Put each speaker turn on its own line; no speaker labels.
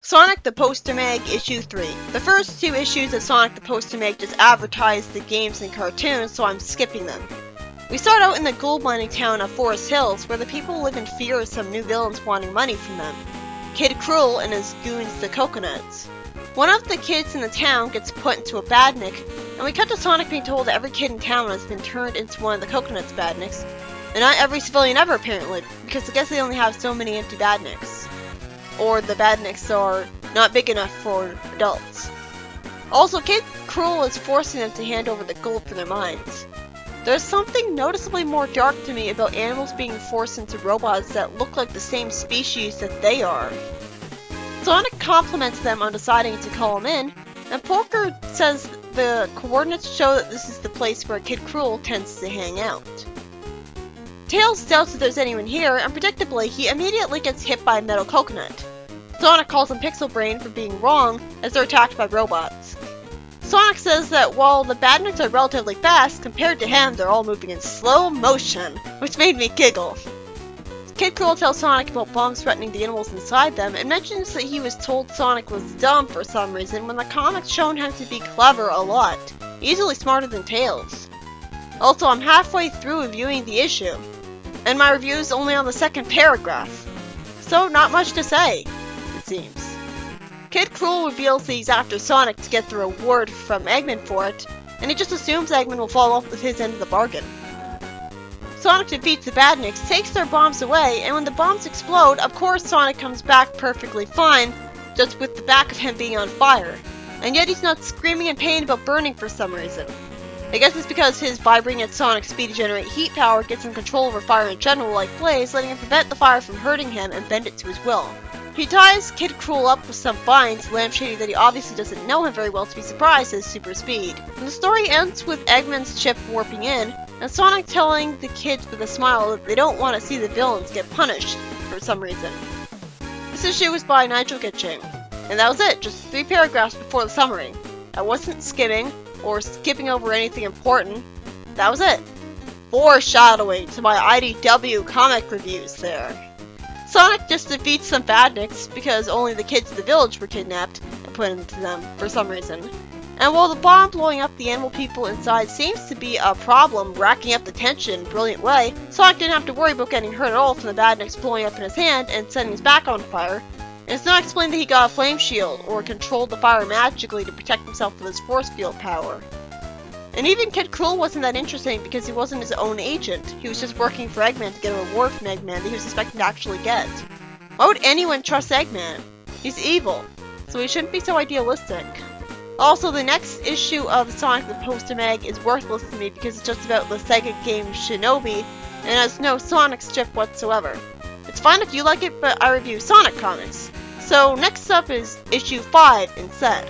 Sonic the Poster Mag Issue 3. The first two issues of Sonic the Poster Mag just advertise the games and cartoons, so I'm skipping them. We start out in the gold mining town of Forest Hills, where the people live in fear of some new villains wanting money from them. Kid Cruel and his goons, the Coconuts. One of the kids in the town gets put into a badnik, and we cut to Sonic being told that every kid in town has been turned into one of the Coconuts badniks, and not every civilian ever apparently, because I guess they only have so many empty badniks. Or the badniks are not big enough for adults. Also, Kid Cruel is forcing them to hand over the gold for their mines. There's something noticeably more dark to me about animals being forced into robots that look like the same species that they are. Sonic compliments them on deciding to call him in, and Porker says the coordinates show that this is the place where Kid Cruel tends to hang out. Tails doubts that there's anyone here, and predictably, he immediately gets hit by a metal coconut. Sonic calls him Pixel Brain for being wrong, as they're attacked by robots. Sonic says that while the badniks are relatively fast, compared to him, they're all moving in slow motion, which made me giggle. Kid Cruel tells Sonic about bombs threatening the animals inside them, and mentions that he was told Sonic was dumb for some reason when the comics shown him to be clever a lot, easily smarter than Tails. Also, I'm halfway through reviewing the issue, and my review is only on the second paragraph, so not much to say, it seems. Kid Cruel reveals that he's after Sonic to get the reward from Eggman for it, and he just assumes Eggman will follow up with his end of the bargain. Sonic defeats the badniks, takes their bombs away, and when the bombs explode, of course Sonic comes back perfectly fine, just with the back of him being on fire. And yet he's not screaming in pain about burning for some reason. I guess it's because his vibrating at Sonic speed to generate heat power gets him control over fire in general like Blaze, letting him prevent the fire from hurting him and bend it to his will. He ties Kid Cruel up with some vines, lampshading that he obviously doesn't know him very well to be surprised at his super speed. And the story ends with Eggman's ship warping in, and Sonic telling the kids with a smile that they don't want to see the villains get punished for some reason. This issue was by Nigel Gitching, and that was it, just 3 paragraphs before the summary. I wasn't skimming, or skipping over anything important. That was it. Foreshadowing to my IDW comic reviews there. Sonic just defeats some badniks because only the kids of the village were kidnapped and put into them for some reason. And while the bomb blowing up the animal people inside seems to be a problem, racking up the tension in a brilliant way, Sonic didn't have to worry about getting hurt at all from the badniks blowing up in his hand and setting his back on fire. And it's not explained that he got a flame shield, or controlled the fire magically to protect himself with his force field power. And even Kid Cruel wasn't that interesting because he wasn't his own agent. He was just working for Eggman to get a reward from Eggman that he was expecting to actually get. Why would anyone trust Eggman? He's evil, so he shouldn't be so idealistic. Also, the next issue of Sonic the Poster Mag is worthless to me because it's just about the Sega game Shinobi, and has no Sonic strip whatsoever. It's fine if you like it, but I review Sonic comics. So next up is issue 5 instead.